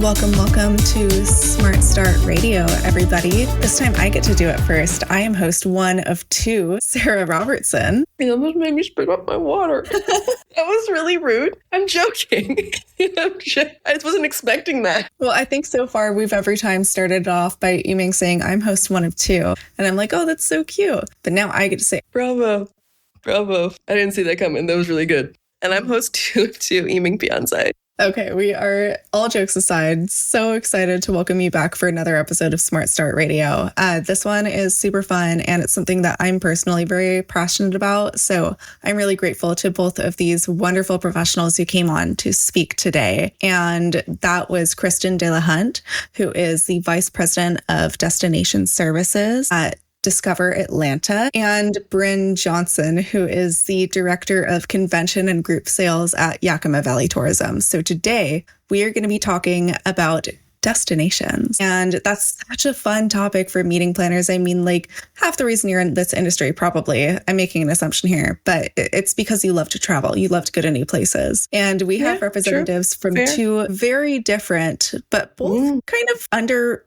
Welcome to Smart Start Radio, everybody. This time I get to do it first. I am host one of two, Sara Robertson. You almost made me spit up my water. That was really rude. I'm joking. I just wasn't expecting that. Well, I think so far we've every time started off by Eming saying, I'm host one of two. And I'm like, oh, that's so cute. But now I get to say, bravo. I didn't see that coming. That was really good. And I'm host two of two, Eming Piansay. Okay, we are, all jokes aside, so excited to welcome you back for another episode of Smart Start Radio. This one is super fun, and it's something that I'm personally very passionate about. So I'm really grateful to both of these wonderful professionals who came on to speak today. And that was Kristin Delahunt, who is the Vice President of Destination Services at Discover Atlanta, and Brynn Johnson, who is the Director of Convention and Group Sales at Yakima Valley Tourism. So today we are going to be talking about destinations. And that's such a fun topic for meeting planners. I mean, like half the reason you're in this industry, probably, I'm making an assumption here, but it's because you love to travel. You love to go to new places. And we have representatives from two very different, but both kind of undeservingly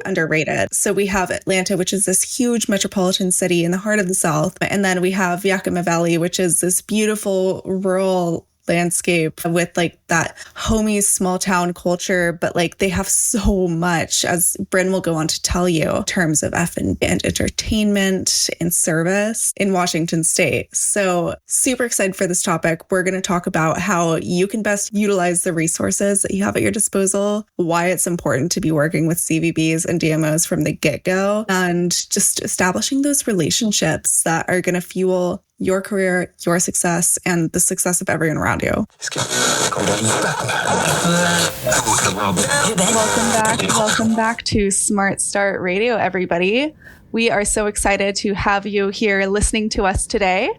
underrated. So we have Atlanta, which is this huge metropolitan city in the heart of the South. And then we have Yakima Valley, which is this beautiful rural landscape with like that homey small town culture, but like they have so much, as Brynn will go on to tell you, in terms of F&B and entertainment and service in Washington State. So super excited for this topic. We're going to talk about how you can best utilize the resources that you have at your disposal, why it's important to be working with CVBs and DMOs from the get-go, and just establishing those relationships that are going to fuel your career, your success, and the success of everyone around you. Welcome back to Smart Start Radio, everybody. We are so excited to have you here listening to us today.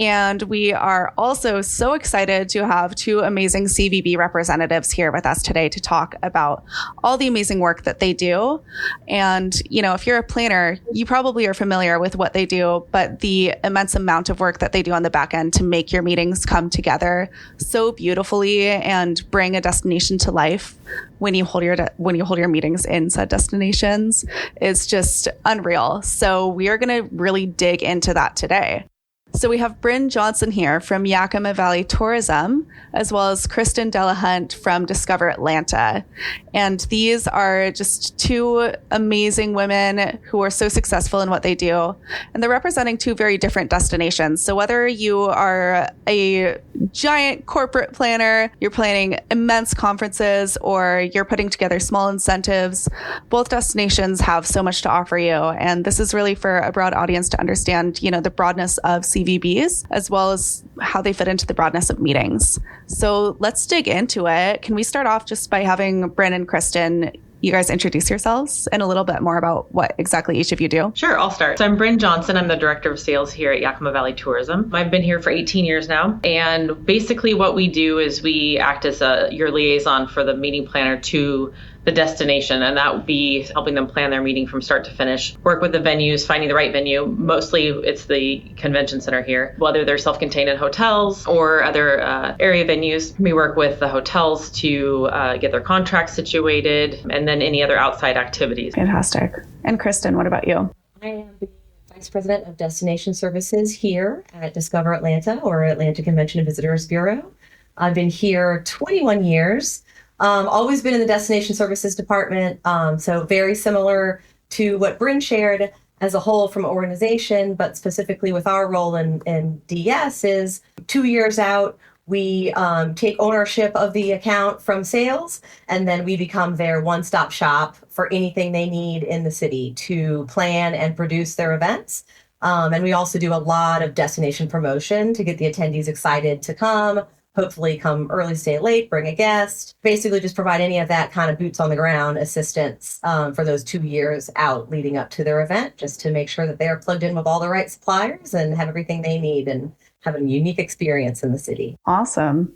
And we are also so excited to have two amazing CVB representatives here with us today to talk about all the amazing work that they do. And, you know, if you're a planner, you probably are familiar with what they do, but the immense amount of work that they do on the back end to make your meetings come together so beautifully and bring a destination to life when you hold your meetings in said destinations is just unreal. So we are going to really dig into that today. So we have Brynn Johnson here from Yakima Valley Tourism, as well as Kristin Delahunt from Discover Atlanta. And these are just two amazing women who are so successful in what they do. And they're representing two very different destinations. So whether you are a giant corporate planner, you're planning immense conferences, or you're putting together small incentives, both destinations have so much to offer you. And this is really for a broad audience to understand, you know, the broadness of CVBs, as well as how they fit into the broadness of meetings. So let's dig into it. Can we start off just by having Brynn and Kristin, you guys introduce yourselves and a little bit more about what exactly each of you do? Sure, I'll start. So I'm Brynn Johnson. I'm the Director of Sales here at Yakima Valley Tourism. I've been here for 18 years now. And basically what we do is we act as your liaison for the meeting planner to the destination, and that would be helping them plan their meeting from start to finish, work with the venues, finding the right venue. Mostly it's the convention center here, whether they're self-contained in hotels or other area venues. We work with the hotels to get their contracts situated, and then any other outside activities. Fantastic. And Kristin, what about you? I am the Vice President of Destination Services here at Discover Atlanta, or Atlanta Convention and Visitors Bureau. I've been here 21 years. Always been in the Destination Services Department, so very similar to what Brynn shared as a whole from organization, but specifically with our role in DS is 2 years out, we take ownership of the account from sales, and then we become their one-stop shop for anything they need in the city to plan and produce their events. And we also do a lot of destination promotion to get the attendees excited to come. Hopefully come early, stay late, bring a guest, basically just provide any of that kind of boots on the ground assistance for those 2 years out leading up to their event, just to make sure that they are plugged in with all the right suppliers and have everything they need and have a unique experience in the city. Awesome.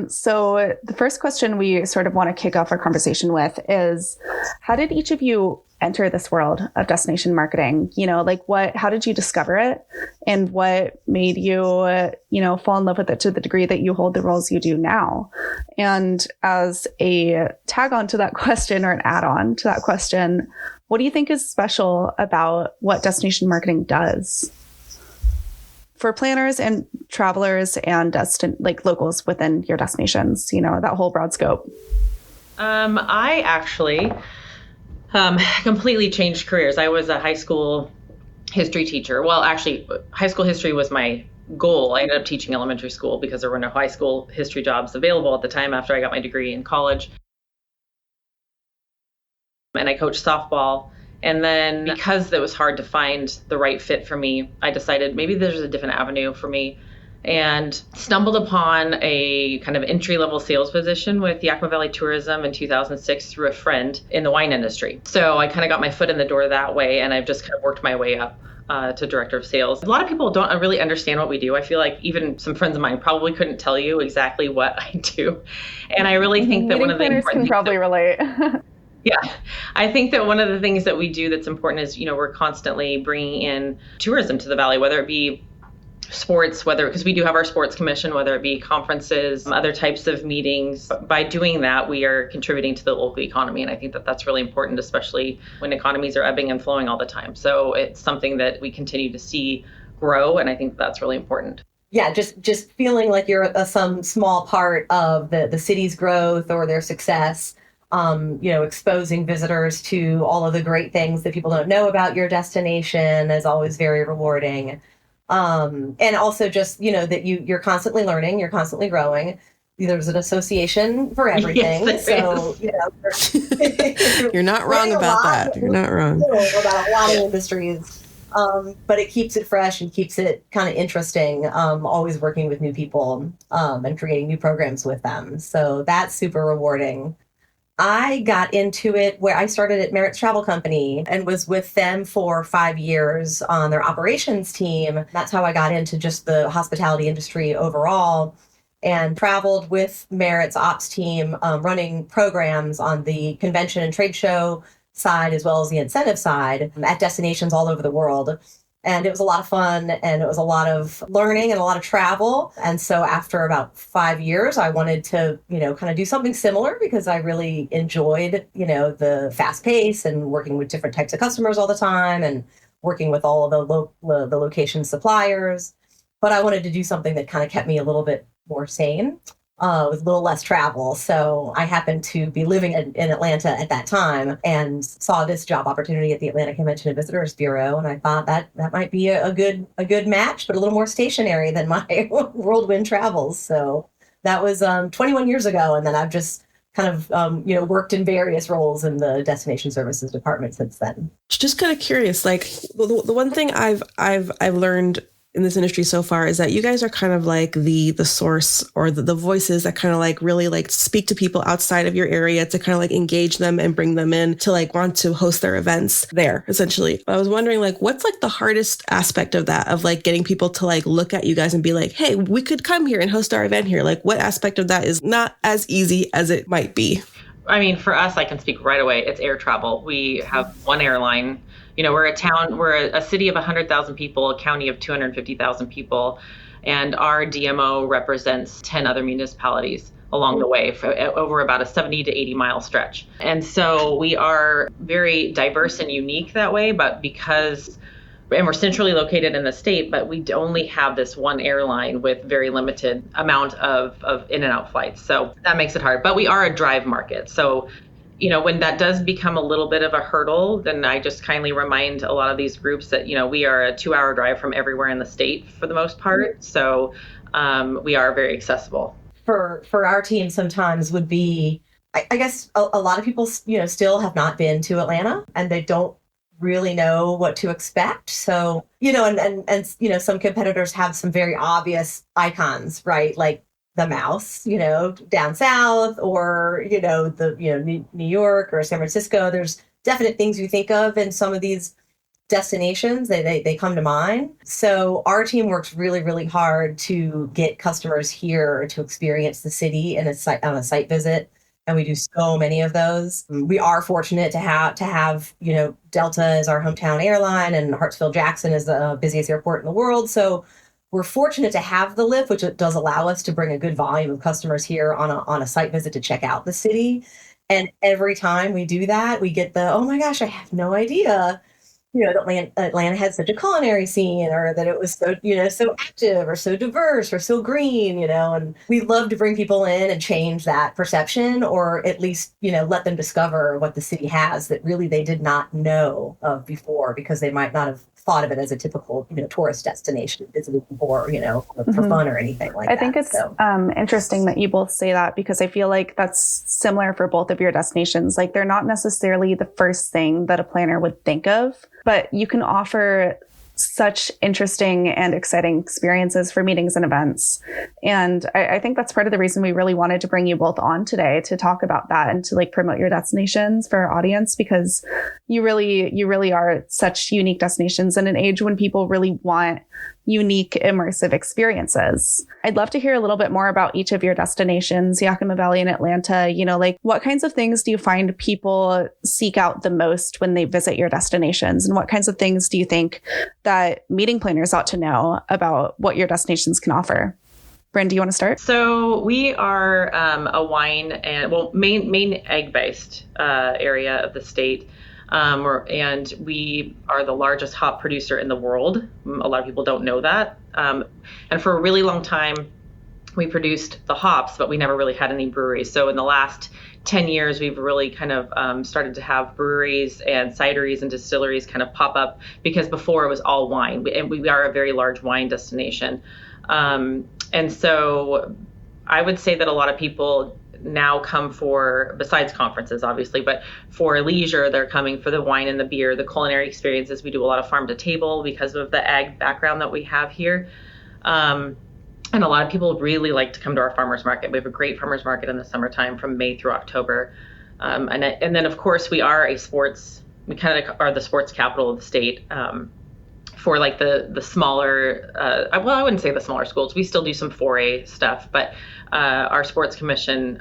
So the first question we sort of want to kick off our conversation with is, how did each of you enter this world of destination marketing? How did you discover it, and what made you, fall in love with it to the degree that you hold the roles you do now? And as a tag on to that question, or an add-on to that question, what do you think is special about what destination marketing does for planners and travelers and locals within your destinations, that whole broad scope? I actually completely changed careers. I was a high school history teacher. Well, actually, high school history was my goal. I ended up teaching elementary school because there were no high school history jobs available at the time after I got my degree in college. And I coached softball. And then because it was hard to find the right fit for me, I decided maybe there's a different avenue for me, and stumbled upon a kind of entry-level sales position with Yakima Valley Tourism in 2006 through a friend in the wine industry. So I kind of got my foot in the door that way, and I've just kind of worked my way up to director of sales. A lot of people don't really understand what we do. I feel like even some friends of mine probably couldn't tell you exactly what I do. And I really think that one of the important can probably relate. Yeah, I think that one of the things that we do that's important is, we're constantly bringing in tourism to the valley, whether it be sports, because we do have our sports commission, whether it be conferences, other types of meetings. By doing that, we are contributing to the local economy. And I think that that's really important, especially when economies are ebbing and flowing all the time. So it's something that we continue to see grow. And I think that's really important. Yeah, just feeling like you're some small part of the city's growth or their success. Exposing visitors to all of the great things that people don't know about your destination is always very rewarding. And also just, that you're constantly learning, you're constantly growing. There's an association for everything. Yes, so, you're not wrong about that. You're not wrong. About a lot of industries. But it keeps it fresh and keeps it kind of interesting, always working with new people and creating new programs with them. So that's super rewarding. I got into it where I started at Merritt's Travel Company and was with them for 5 years on their operations team. That's how I got into just the hospitality industry overall, and traveled with Merritt's ops team, running programs on the convention and trade show side as well as the incentive side at destinations all over the world. And it was a lot of fun, and it was a lot of learning and a lot of travel. And so after about 5 years, I wanted to, kind of do something similar because I really enjoyed, the fast pace and working with different types of customers all the time and working with all of the location suppliers. But I wanted to do something that kind of kept me a little bit more sane. With a little less travel. So I happened to be living in Atlanta at that time and saw this job opportunity at the Atlanta Convention and Visitors Bureau. And I thought that might be a good match, but a little more stationary than my whirlwind travels. So that was 21 years ago. And then I've just kind of, worked in various roles in the destination services department since then. Just kind of curious, like the one thing I've learned in this industry so far is that you guys are kind of like the source or the voices that kind of like really like speak to people outside of your area to kind of like engage them and bring them in to like want to host their events there, essentially. I was wondering, like, what's like the hardest aspect of that, of like getting people to like look at you guys and be like, hey, we could come here and host our event here. Like, what aspect of that is not as easy as it might be? I mean, for us, I can speak right away. It's air travel. We have one airline. We're a city of 100,000 people, a county of 250,000 people, and our DMO represents 10 other municipalities along the way for over about a 70 to 80 mile stretch. And so we are very diverse and unique that way, and we're centrally located in the state, but we only have this one airline with very limited amount of in and out flights. So that makes it hard, but we are a drive market. So when that does become a little bit of a hurdle, then I just kindly remind a lot of these groups that, we are a 2-hour drive from everywhere in the state for the most part. So we are very accessible. For our team sometimes would be, I guess a lot of people, still have not been to Atlanta and they don't really know what to expect. So, and some competitors have some very obvious icons, right? Like the mouse, down south, or, New York or San Francisco. There's definite things you think of in some of these destinations. They come to mind. So our team works really, really hard to get customers here to experience the city on a site visit. And we do so many of those. We are fortunate to have, Delta as our hometown airline and Hartsfield-Jackson is the busiest airport in the world. So we're fortunate to have the lift, which does allow us to bring a good volume of customers here on a site visit to check out the city. And every time we do that, we get oh my gosh, I have no idea, that Atlanta had such a culinary scene, or that it was so, so active or so diverse or so green, and we love to bring people in and change that perception, or at least, let them discover what the city has that really they did not know of before, because they might not have thought of it as a typical, tourist destination visited before, for fun or anything like that. I think it's interesting that you both say that, because I feel like that's similar for both of your destinations. Like, they're not necessarily the first thing that a planner would think of, but you can offer such interesting and exciting experiences for meetings and events. And I think that's part of the reason we really wanted to bring you both on today, to talk about that and to promote your destinations for our audience, because you really are such unique destinations in an age when people really want unique, immersive experiences. I'd love to hear a little bit more about each of your destinations, Yakima Valley and Atlanta. What kinds of things do you find people seek out the most when they visit your destinations? And what kinds of things do you think that meeting planners ought to know about what your destinations can offer? Brynn, do you want to start? So we are a wine and main egg-based area of the state. And we are the largest hop producer in the world. A lot of people don't know that. And for a really long time, we produced the hops, but we never really had any breweries. So in the last 10 years, we've really kind of started to have breweries and cideries and distilleries kind of pop up, because before it was all wine. And we are a very large wine destination. And so I would say that a lot of people now come for, besides conferences, obviously, but for leisure, they're coming for the wine and the beer, the culinary experiences. We do a lot of farm to table because of the ag background that we have here. And a lot of people really like to come to our farmers market. We have a great farmers market in the summertime from May through October. And then, of course, we kind of are the sports capital of the state. For the smaller, I wouldn't say the smaller schools. We still do some 4A stuff, but our sports commission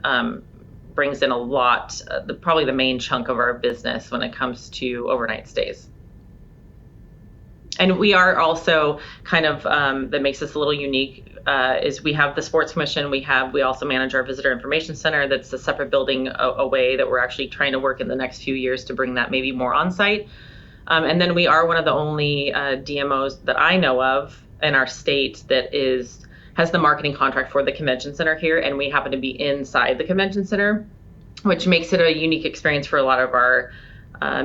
brings in a lot, probably the main chunk of our business when it comes to overnight stays. And we are also kind of, that makes us a little unique, is we have the sports commission. We also manage our visitor information center. That's a separate building away that we're actually trying to work in the next few years to bring that maybe more on site. And then we are one of the only DMOs that I know of in our state that has the marketing contract for the convention center here, and we happen to be inside the convention center, which makes it a unique experience for a lot of our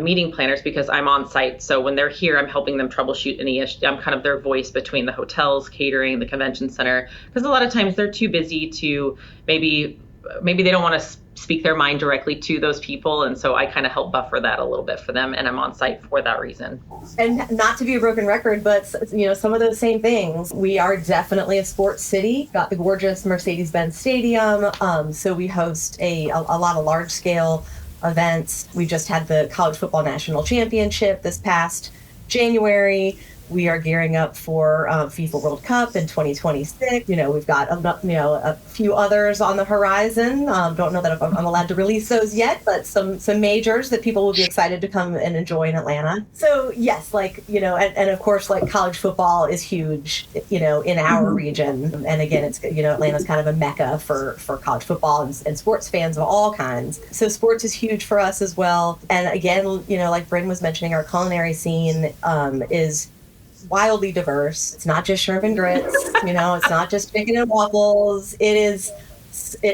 meeting planners, because I'm on site. So when they're here, I'm helping them troubleshoot any issue. I'm kind of their voice between the hotels, catering, the convention center, because a lot of times they're too busy to maybe they don't want to speak their mind directly to those people. And so I kind of help buffer that a little bit for them. And I'm on site for that reason. And not to be a broken record, but some of those same things. We are definitely a sports city. Got the gorgeous Mercedes-Benz Stadium. So we host a lot of large scale events. We just had the College Football National Championship this past January. We are gearing up for FIFA World Cup in 2026. We've got a few others on the horizon. Don't know that if I'm allowed to release those yet, but some majors that people will be excited to come and enjoy in Atlanta. So yes, and of course, college football is huge, in our region. And again, it's Atlanta's kind of a mecca for college football and sports fans of all kinds. So sports is huge for us as well. And again, like Brynn was mentioning, our culinary scene is wildly diverse. It's not just shrimp and grits, it's not just chicken and waffles. It's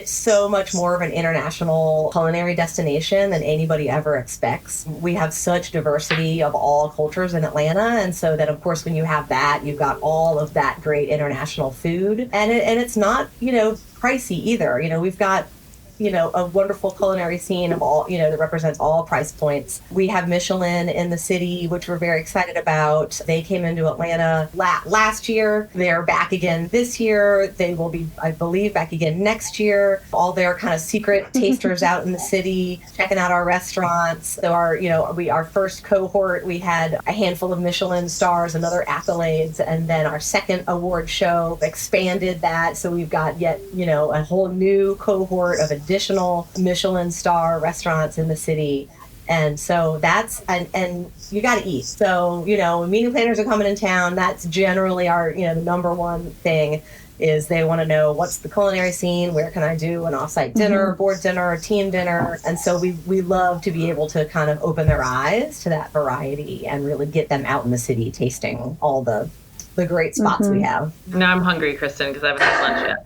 so much more of an international culinary destination than anybody ever expects. We have such diversity of all cultures in Atlanta, and so that, of course, when you have that, you've got all of that great international food, and it's not pricey either. We've got a wonderful culinary scene of all, that represents all price points. We have Michelin in the city, which we're very excited about. They came into Atlanta last year. They're back again this year. They will be, I believe, back again next year. All their kind of secret tasters out in the city, checking out our restaurants. So our first cohort, we had a handful of Michelin stars and other accolades. And then our second award show expanded that. So we've got yet, a whole new cohort of additional Michelin star restaurants in the city. And so and you got to eat. So, meeting planners are coming in town. That's generally our, the number one thing is they want to know what's the culinary scene, where can I do an offsite dinner, board dinner, team dinner. And so we love to be able to kind of open their eyes to that variety and really get them out in the city tasting all the great spots we have. Now I'm hungry, Kristin, because I haven't had lunch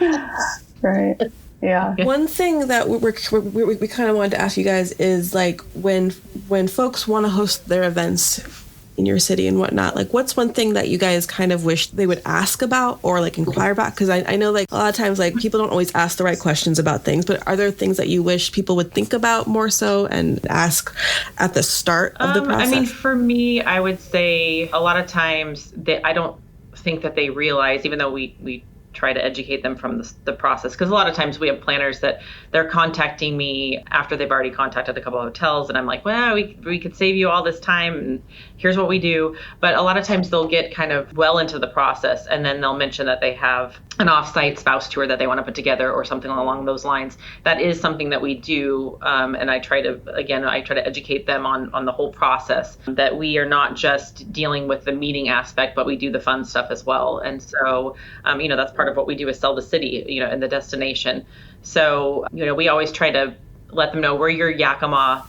yet. So. Right. Yeah. One thing that we kind of wanted to ask you guys is like when folks want to host their events in your city and whatnot, like what's one thing that you guys kind of wish they would ask about or like inquire about? Because I know like a lot of times like people don't always ask the right questions about things, but are there things that you wish people would think about more so and ask at the start of the process? I mean, for me, I would say a lot of times I don't think that they realize, even though we try to educate them from the process, because a lot of times we have planners that they're contacting me after they've already contacted a couple of hotels, and I'm like, well, we could save you all this time, and here's what we do. But a lot of times they'll get kind of well into the process, and then they'll mention that they have an off-site spouse tour that they want to put together or something along those lines. That is something that we do, and I try to educate them on the whole process, that we are not just dealing with the meeting aspect, but we do the fun stuff as well. And so, that's part of what we do is sell the city, and the destination. So, we always try to let them know we're your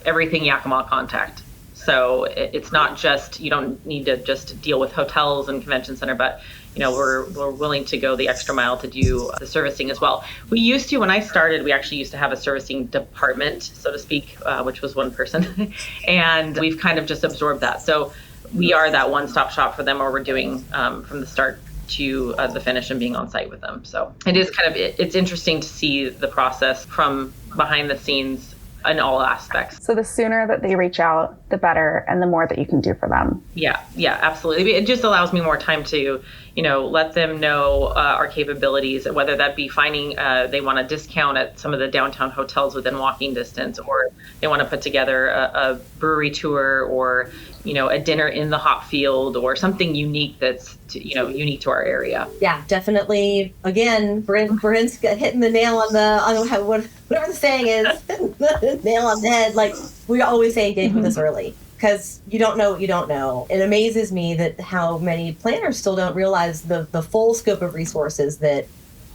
everything Yakima contact. So it's not just, you don't need to just deal with hotels and convention center, but, we're willing to go the extra mile to do the servicing as well. We used to, when I started, we actually used to have a servicing department, so to speak, which was one person. And we've kind of just absorbed that. So we are that one-stop shop for them, where we're doing from the start to the finish and being on site with them. So it is it's interesting to see the process from behind the scenes in all aspects. So the sooner that they reach out, the better, and the more that you can do for them. Yeah, absolutely. It just allows me more time to, let them know our capabilities, whether that be finding they want a discount at some of the downtown hotels within walking distance, or they want to put together a brewery tour, or a dinner in the hop field, or something unique that's unique to our area. Yeah, definitely. Again, Brynn's hitting the nail on whatever the saying is, nail on the head. Like we always say, engage with us early, because you don't know what you don't know. It amazes me that how many planners still don't realize the full scope of resources that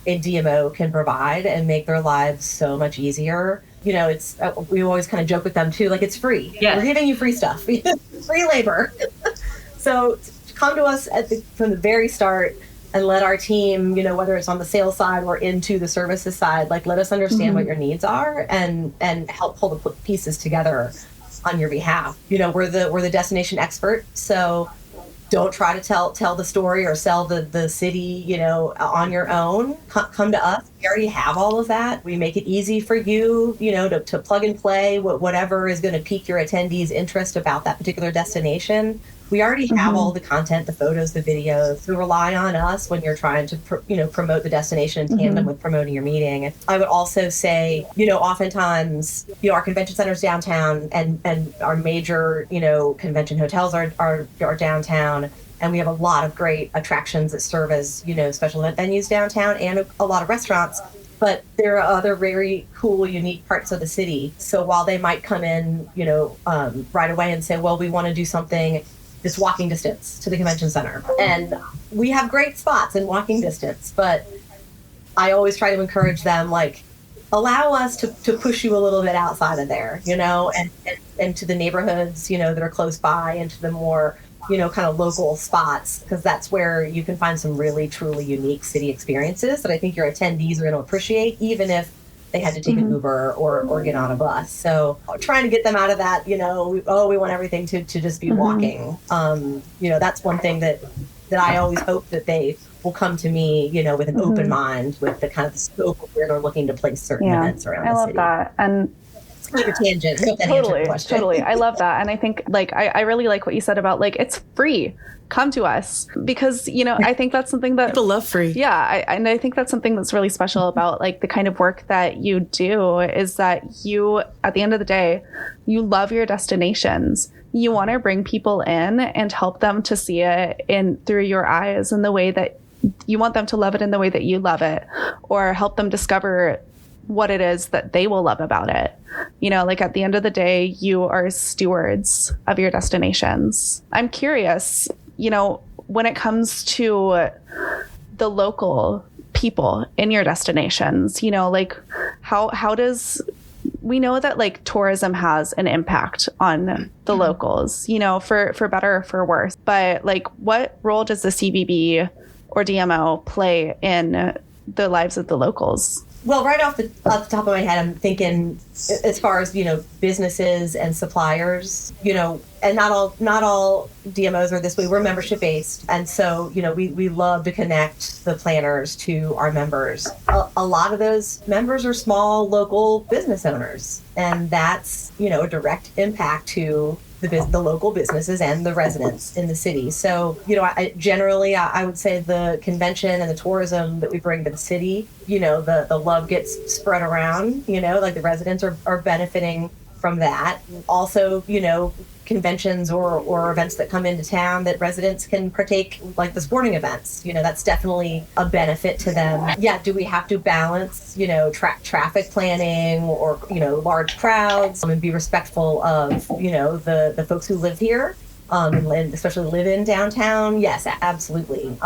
a DMO can provide and make their lives so much easier. It's we always kind of joke with them too, like it's free. Yes. We're giving you free stuff, free labor. So come to us from the very start and let our team, whether it's on the sales side or into the services side, like let us understand what your needs are and help pull the pieces together on your behalf. We're the destination expert, so don't try to tell the story or sell the city, on your own. Come to us. We already have all of that. We make it easy for you, to plug and play whatever is going to pique your attendees' interest about that particular destination. We already have all the content, the photos, the videos. So rely on us when you're trying to, promote the destination in tandem with promoting your meeting. I would also say, oftentimes, our convention centers downtown and our major, convention hotels are downtown. And we have a lot of great attractions that serve as, special event venues downtown, and a lot of restaurants. But there are other very cool, unique parts of the city. So while they might come in, right away and say, well, we want to do something that's walking distance to the convention center. And we have great spots in walking distance, but I always try to encourage them, like, allow us to push you a little bit outside of there, and to the neighborhoods, that are close by, and to the more, kind of local spots, because that's where you can find some really, truly unique city experiences that I think your attendees are going to appreciate, even if they had to take an Uber or get on a bus. So trying to get them out of that, we want everything to just be walking. That's one thing that I always hope that they will come to me, with an open mind, with the kind of scope of where they're looking to place certain events around the city. I love that. And like a tangent. I hope that answered the question. Totally. I love that. And I think I really like what you said about it's free. Come to us, because, I think that's something that people love free. Yeah. And I think that's something that's really special about the kind of work that you do, is that you, at the end of the day, you love your destinations. You want to bring people in and help them to see it through your eyes, in the way that you want them to love it in the way that you love it, or help them discover what it is that they will love about it. You know, like at the end of the day, you are stewards of your destinations. I'm curious, you know, when it comes to the local people in your destinations, you know, like how does, we know that like tourism has an impact on the locals, you know, for better or for worse, but like what role does the CVB or DMO play in the lives of the locals? Well, right off the top of my head, I'm thinking as far as, you know, businesses and suppliers, you know, and not all DMOs are this way. We're membership based. And so, you know, we love to connect the planners to our members. A lot of those members are small local business owners. And that's, you know, a direct impact to the local businesses and the residents in the city. So, you know, I would say the convention and the tourism that we bring to the city, you know, the love gets spread around, you know, like the residents are benefiting from that. Also, you know, conventions or events that come into town that residents can partake, like the sporting events, you know, that's definitely a benefit to them. Yeah, do we have to balance, you know, traffic planning or, you know, large crowds and be respectful of, you know, the folks who live here? And especially live in downtown? Yes, absolutely.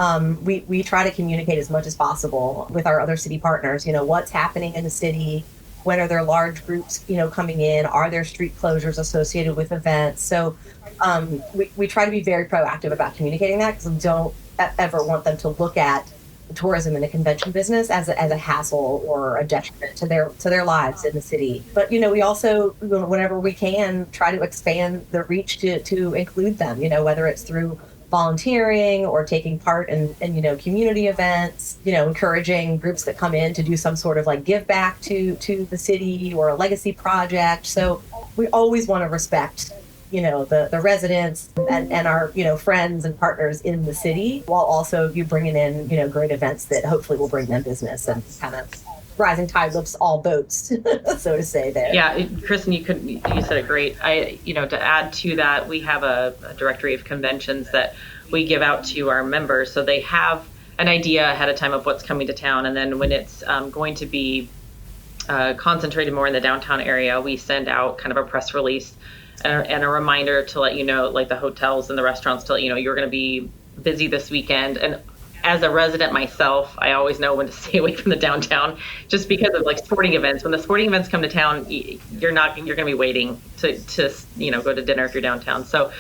We try to communicate as much as possible with our other city partners, you know, what's happening in the city. When are there large groups, you know, coming in? Are there street closures associated with events? So we try to be very proactive about communicating that, because we don't ever want them to look at the tourism and the convention business as a hassle or a detriment to their lives in the city. But, you know, we also, whenever we can, try to expand the reach to include them, you know, whether it's through volunteering or taking part in, you know, community events, you know, encouraging groups that come in to do some sort of like give back to the city or a legacy project. So we always want to respect, you know, the residents and our, you know, friends and partners in the city, while also you bringing in, you know, great events that hopefully will bring them business and kind of rising tide lifts all boats, so to say there. Yeah, Kristin, you said it great. You know, to add to that, we have a directory of conventions that we give out to our members, so they have an idea ahead of time of what's coming to town, and then when it's going to be concentrated more in the downtown area, we send out kind of a press release and a reminder to let you know, like the hotels and the restaurants, to let you know you're going to be busy this weekend. And as a resident myself, I always know when to stay away from the downtown, just because of like sporting events. When the sporting events come to town, you're going to be waiting to you know, go to dinner if you're downtown. So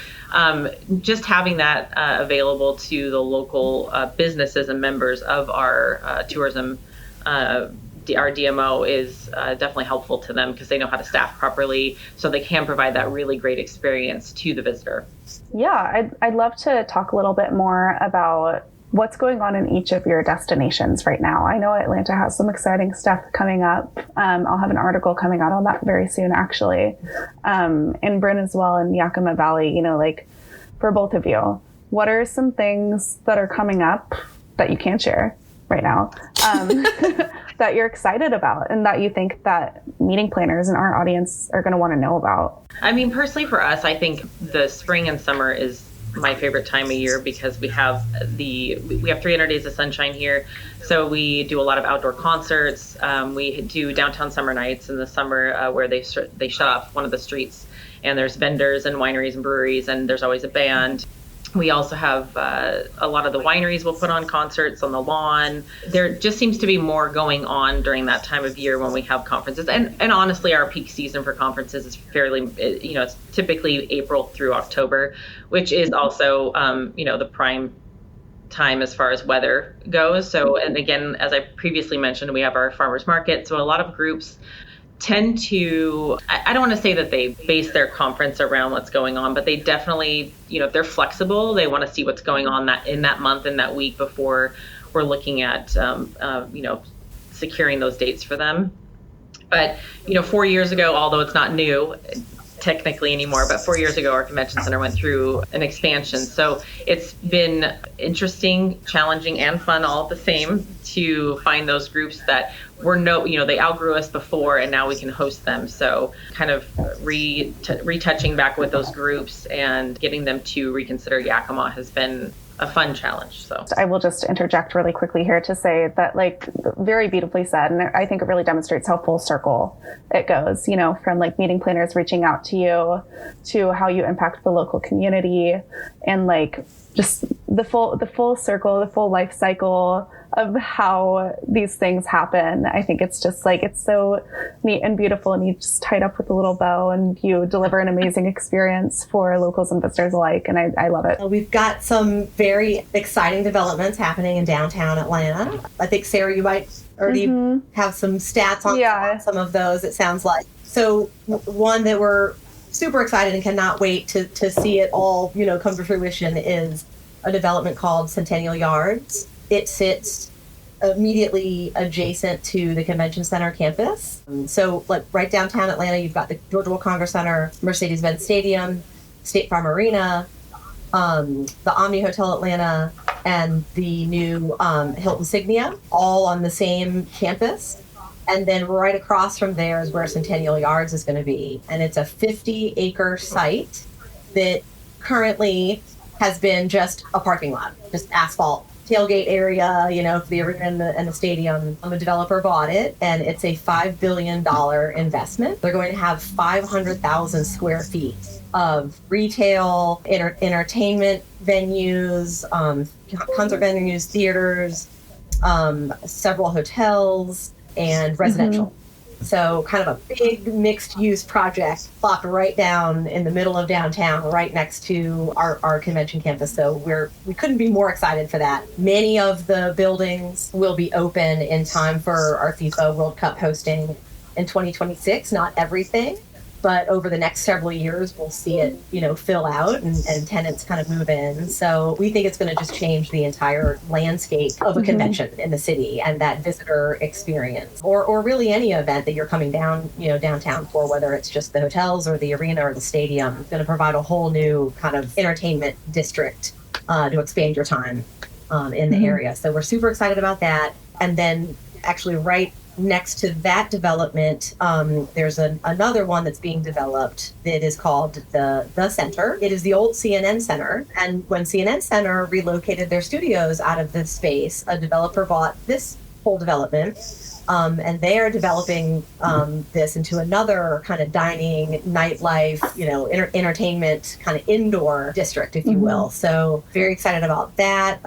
just having that available to the local businesses and members of our tourism, our DMO, is definitely helpful to them, because they know how to staff properly, so they can provide that really great experience to the visitor. Yeah, I'd love to talk a little bit more about what's going on in each of your destinations right now. I know Atlanta has some exciting stuff coming up. I'll have an article coming out on that very soon, actually. And Brynn as well in Yakima Valley, you know, like for both of you, what are some things that are coming up that you can't share right now that you're excited about and that you think that meeting planners and our audience are going to want to know about? I mean, personally for us, I think the spring and summer is my favorite time of year, because we have 300 days of sunshine here. So we do a lot of outdoor concerts. We do downtown summer nights in the summer where they shut off one of the streets, and there's vendors and wineries and breweries, and there's always a band. We also have a lot of the wineries will put on concerts on the lawn. There just seems to be more going on during that time of year when we have conferences. And honestly, our peak season for conferences is fairly, you know, it's typically April through October, which is also, you know, the prime time as far as weather goes. So, and again, as I previously mentioned, we have our farmers market. So a lot of groups tend to, I don't want to say that they base their conference around what's going on, but they definitely, you know, if they're flexible, they want to see what's going on in that month and that week before we're looking at, you know, securing those dates for them. But, you know, 4 years ago, although it's not new technically anymore, but 4 years ago, our convention center went through an expansion. So it's been interesting, challenging, and fun all at the same to find those groups that they outgrew us before, and now we can host them. So kind of retouching back with those groups and getting them to reconsider Yakima has been a fun challenge. So I will just interject really quickly here to say that, like, very beautifully said, and I think it really demonstrates how full circle it goes, you know, from like meeting planners reaching out to you to how you impact the local community, and like just the full circle, the full life cycle of how these things happen. I think it's just like, it's so neat and beautiful, and you just tie it up with a little bow and you deliver an amazing experience for locals and visitors alike. And I love it. We've got some very exciting developments happening in downtown Atlanta. I think, Sarah, you might already have some stats on some of those, it sounds like. So one that we're super excited and cannot wait to see it all, you know, come to fruition is a development called Centennial Yards. It sits immediately adjacent to the Convention Center campus. So, like, right downtown Atlanta, you've got the Georgia World Congress Center, Mercedes-Benz Stadium, State Farm Arena, the Omni Hotel Atlanta, and the new Hilton Signia, all on the same campus. And then right across from there is where Centennial Yards is going to be. And it's a 50-acre site that currently has been just a parking lot, just asphalt tailgate area, you know, for the arena and the stadium. The developer bought it, and it's a $5 billion investment. They're going to have 500,000 square feet of retail, entertainment venues, concert venues, theaters, several hotels, and residential. So kind of a big mixed use project plopped right down in the middle of downtown, right next to our convention campus. So we couldn't be more excited for that. Many of the buildings will be open in time for our FIFA World Cup hosting in 2026. Not everything, but over the next several years, we'll see it, you know, fill out and tenants kind of move in. So we think it's going to just change the entire landscape of a convention in the city and that visitor experience, or really any event that you're coming down, you know, downtown for, whether it's just the hotels or the arena or the stadium. It's going to provide a whole new kind of entertainment district to expand your time in the area. So we're super excited about that. And then actually right next to that development, there's another one that's being developed that is called the Center. It is the old CNN Center. And when CNN Center relocated their studios out of this space, a developer bought this whole development. And they are developing this into another kind of dining, nightlife, you know, entertainment kind of indoor district, if you will. So very excited about that.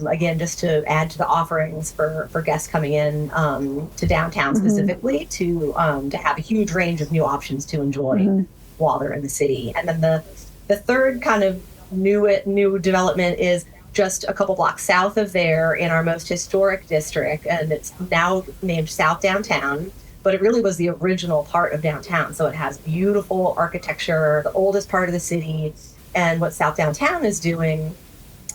Again, just to add to the offerings for guests coming in to downtown specifically, to have a huge range of new options to enjoy while they're in the city. And then the third kind of new development is just a couple blocks south of there in our most historic district, and it's now named South Downtown, but it really was the original part of downtown. So it has beautiful architecture, the oldest part of the city, and what South Downtown is doing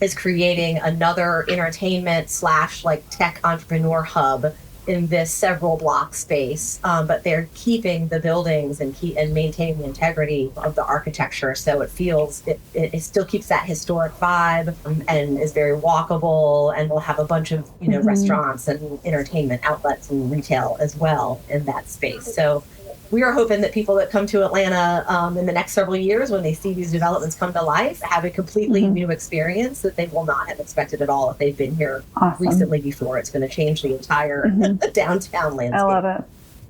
is creating another entertainment / like tech entrepreneur hub in this several block space, but they're keeping the buildings and maintaining the integrity of the architecture. So it feels, it still keeps that historic vibe and is very walkable, and will have a bunch of, you know, restaurants and entertainment outlets and retail as well in that space. So we are hoping that people that come to Atlanta in the next several years, when they see these developments come to life, have a completely new experience that they will not have expected at all if they've been here recently before. It's going to change the entire downtown landscape. I love it.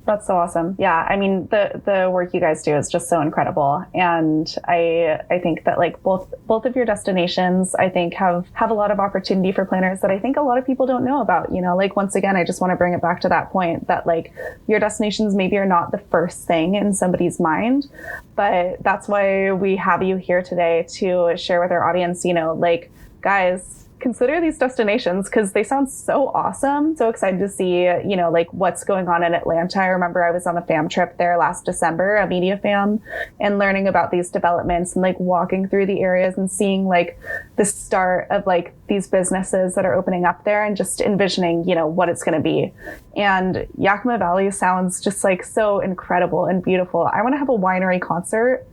That's so awesome. Yeah, I mean, the work you guys do is just so incredible. And I think that, like, both of your destinations, I think, have a lot of opportunity for planners that I think a lot of people don't know about. You know, like, once again, I just want to bring it back to that point that, like, your destinations maybe are not the first thing in somebody's mind, but that's why we have you here today to share with our audience, you know, like, guys, consider these destinations because they sound so awesome. So excited to see, you know, like, what's going on in Atlanta. I remember I was on a fam trip there last December, a media fam, and learning about these developments and, like, walking through the areas and seeing, like, the start of, like, these businesses that are opening up there and just envisioning, you know, what it's going to be. And Yakima Valley sounds just, like, so incredible and beautiful. I want to have a winery concert.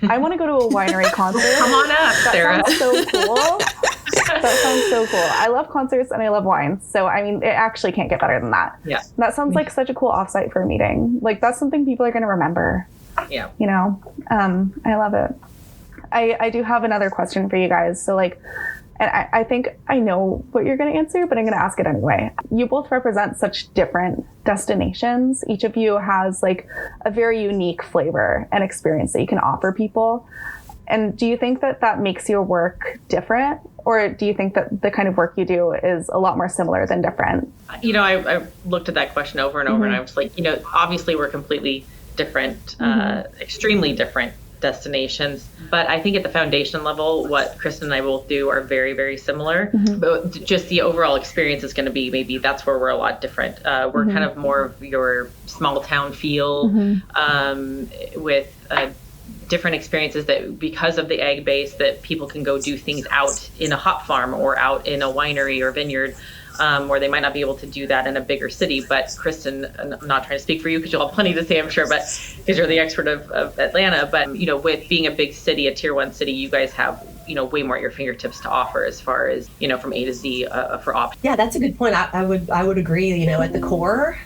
I want to go to a winery concert. Come on up, Sarah. That sounds so cool. That sounds so cool. I love concerts and I love wine. So, I mean, it actually can't get better than that. Yeah. That sounds like such a cool offsite for a meeting. Like, that's something people are going to remember. Yeah. You know, I love it. I do have another question for you guys. So, like, And I think I know what you're going to answer, but I'm going to ask it anyway. You both represent such different destinations. Each of you has like a very unique flavor and experience that you can offer people. And do you think that that makes your work different? Or do you think that the kind of work you do is a lot more similar than different? I looked at that question over and over, and I was like, obviously we're completely different, extremely different destinations. But I think at the foundation level, what Kristin and I both do are very, very similar. But just the overall experience is going to be, maybe that's where we're a lot different. We're kind of more of your small town feel, with different experiences that, because of the ag base, that people can go do things out in a hop farm or out in a winery or vineyard, where they might not be able to do that in a bigger city. But Kristin, I'm not trying to speak for you because you'll have plenty to say, I'm sure, but because you're the expert of Atlanta. But, with being a big city, a tier 1 city, you guys have, way more at your fingertips to offer as far as, from A to Z for options. Yeah, that's a good point. I would agree, at the core,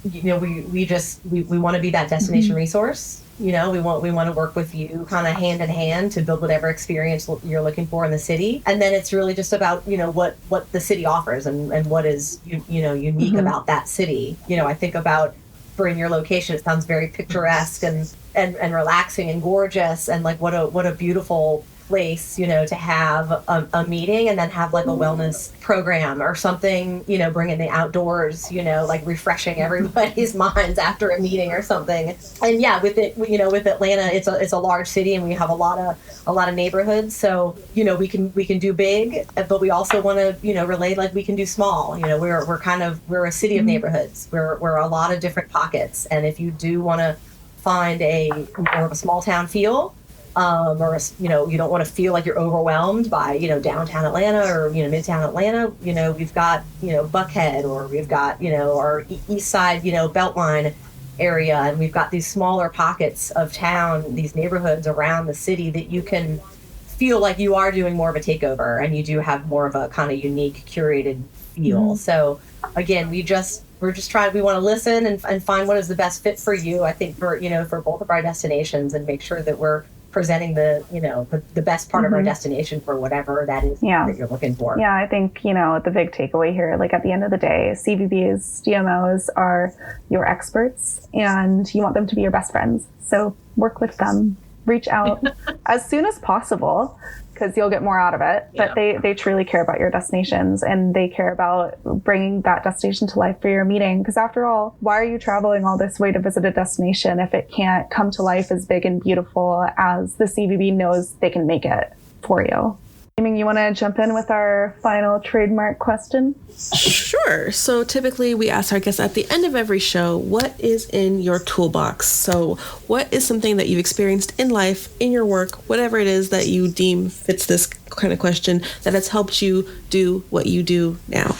we want to be that destination resource. We want to work with you kind of hand in hand to build whatever experience you're looking for in the city. And then it's really just about, what the city offers and what is, unique about that city. I think about, Brynn, your location, it sounds very picturesque and relaxing and gorgeous, and like what a beautiful place, to have a meeting and then have like a wellness program or something, bring in the outdoors, like refreshing everybody's minds after a meeting or something. And yeah, with Atlanta, it's a large city and we have a lot of neighborhoods. So, we can do big, but we also want to, relate like we can do small. We're a city of neighborhoods. We're a lot of different pockets. And if you do want to find more of a small town feel, or you don't want to feel like you're overwhelmed by downtown Atlanta or midtown Atlanta, we've got Buckhead, or we've got our east side Beltline area, and we've got these smaller pockets of town, these neighborhoods around the city that you can feel like you are doing more of a takeover, and you do have more of a kind of unique curated feel. So again, we're just trying, we want to listen and find what is the best fit for you, I think, for for both of our destinations, and make sure that we're presenting the best part of our destination for whatever that is that you're looking for. Yeah, I think, the big takeaway here, like at the end of the day, CVBs, DMOs are your experts and you want them to be your best friends. So work with them, reach out as soon as possible, because you'll get more out of it. But they truly care about your destinations, and they care about bringing that destination to life for your meeting. Because after all, why are you traveling all this way to visit a destination if it can't come to life as big and beautiful as the CVB knows they can make it for you? Eming, you want to jump in with our final trademark question? Sure. So typically we ask our guests at the end of every show, what is in your toolbox? So what is something that you've experienced in life, in your work, whatever it is that you deem fits this kind of question, that has helped you do what you do now?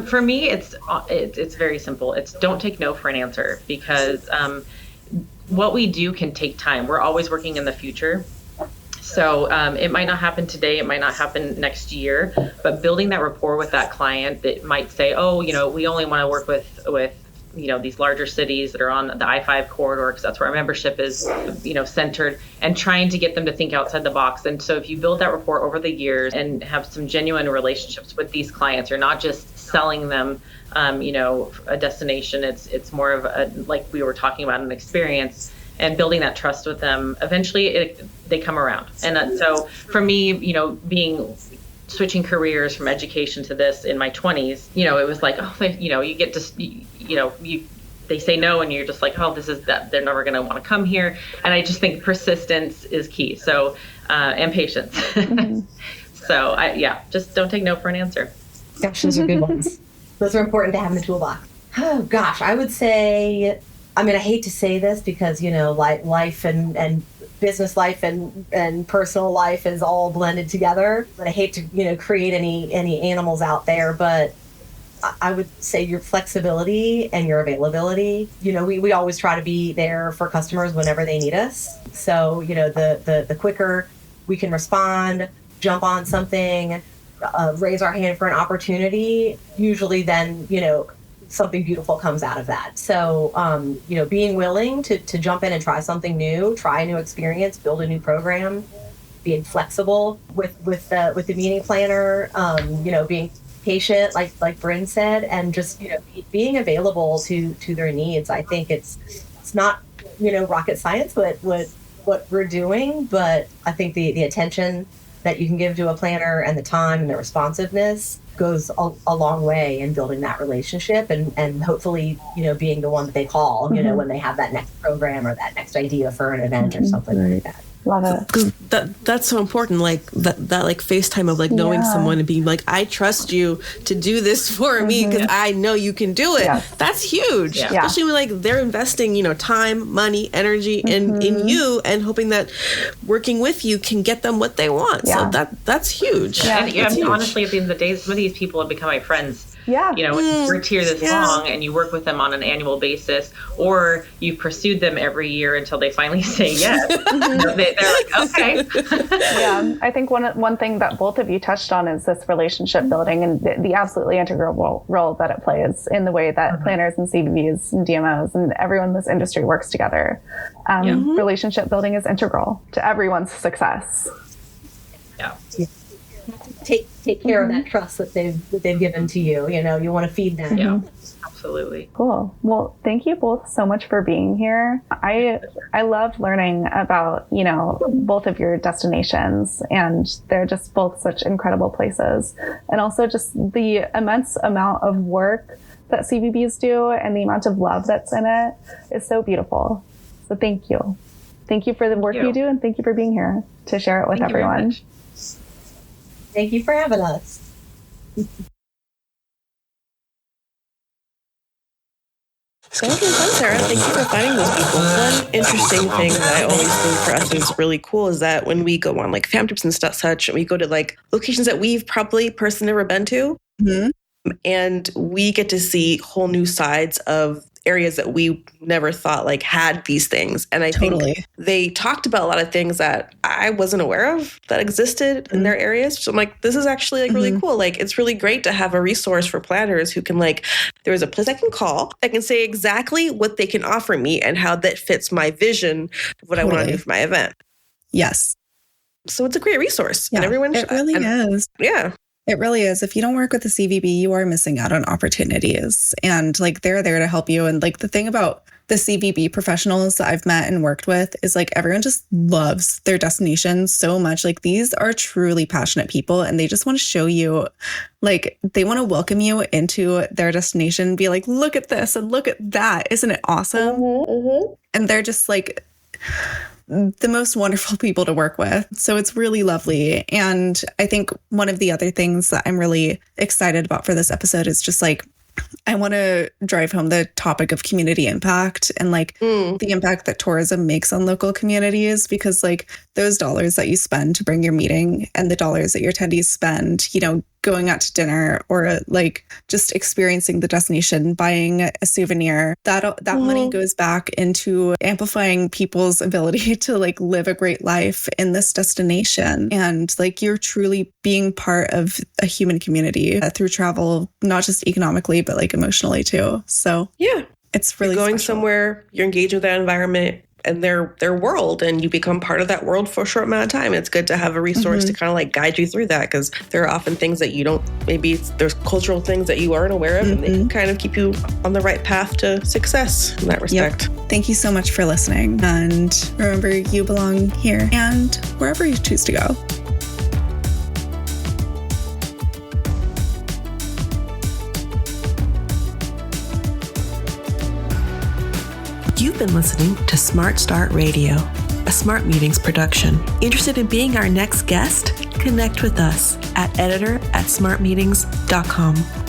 For me, it's very simple. It's don't take no for an answer, because what we do can take time. We're always working in the future. So it might not happen today, it might not happen next year, but building that rapport with that client that might say, oh, we only want to work with these larger cities that are on the I-5 corridor, because that's where our membership is, centered, and trying to get them to think outside the box. And so if you build that rapport over the years and have some genuine relationships with these clients, you're not just selling them, a destination. It's more of a, like we were talking about, an experience. And building that trust with them, eventually they come around. And so for me, switching careers from education to this in my 20s, it was like, you get to, they say no, and you're just like, oh, this is that, they're never going to want to come here. And I just think persistence is key. So, and patience. So just don't take no for an answer. Gosh, those are good ones. Those are important to have in the toolbox. Oh gosh, I would say, I hate to say this because, life and business life and personal life is all blended together. But I hate to, create any animals out there. But I would say your flexibility and your availability. We always try to be there for customers whenever they need us. So, the quicker we can respond, jump on something, raise our hand for an opportunity, usually then, something beautiful comes out of that. So, being willing to jump in and try something new, try a new experience, build a new program, being flexible with the meeting planner, being patient, like Brynn said, and just, being available to their needs. I think it's not, rocket science, but what we're doing, but I think the attention that you can give to a planner and the time and the responsiveness goes a long way in building that relationship and hopefully, being the one that they call, when they have that next program or that next idea for an event or something like that. Love it. Because that's so important, like that like FaceTime of like knowing someone and being like, I trust you to do this for me because I know you can do it. Yeah. That's huge. Yeah. Especially when like they're investing, time, money, energy in you and hoping that working with you can get them what they want. Yeah. So that's huge. Yeah. And that's huge. Honestly, at the end of the day, some of these people have become my friends. Yeah. When you worked here this long and you work with them on an annual basis, or you pursued them every year until they finally say yes. They're like, okay. Yeah. I think one thing that both of you touched on is this relationship building and the absolutely integral role that it plays in the way that planners and CVBs and DMOs and everyone in this industry works together. Relationship building is integral to everyone's success. Yeah. Take care of that trust that they've given to you. You want to feed them. Yeah, absolutely. Cool. Well, thank you both so much for being here. I love learning about, both of your destinations, and they're just both such incredible places. And also just the immense amount of work that CVBs do and the amount of love that's in it is so beautiful. So thank you. Thank you for the work you do, and thank you for being here to share it with everyone. Thank you for having us. So having fun, Sara. Thank you for finding those people. One interesting thing that I always think for us is really cool is that when we go on like fam trips and stuff such, and we go to like locations that we've probably personally never been to, and we get to see whole new sides of areas that we never thought like had these things. And I think they talked about a lot of things that I wasn't aware of that existed in their areas. So I'm like, this is actually like really cool. Like, it's really great to have a resource for planners who can like, there's a place I can call. I can say exactly what they can offer me and how that fits my vision of what I want to do for my event. Yes. So it's a great resource. Yeah, and everyone it really is. Yeah. It really is. If you don't work with the CVB, you are missing out on opportunities. And like they're there to help you. And like the thing about the CVB professionals that I've met and worked with is like everyone just loves their destinations so much. Like these are truly passionate people and they just want to show you, like they want to welcome you into their destination and be like, look at this and look at that. Isn't it awesome? And they're just like the most wonderful people to work with. So it's really lovely. And I think one of the other things that I'm really excited about for this episode is just like, I want to drive home the topic of community impact and like the impact that tourism makes on local communities, because like those dollars that you spend to bring your meeting and the dollars that your attendees spend, you know, going out to dinner or like just experiencing the destination, buying a souvenir, that money goes back into amplifying people's ability to like live a great life in this destination. And like you're truly being part of a human community through travel, not just economically, but like emotionally too. So yeah, it's really you're going special. somewhere, you're engaged with that environment and their world, and you become part of that world for a short amount of time. It's good to have a resource to kind of like guide you through that, because there are often things that you don't, maybe there's cultural things that you aren't aware of, and they can kind of keep you on the right path to success in that respect. Thank you so much for listening, and remember, you belong here and wherever you choose to go. You've been listening to Smart Start Radio, a Smart Meetings production. Interested in being our next guest? Connect with us at editor@smartmeetings.com.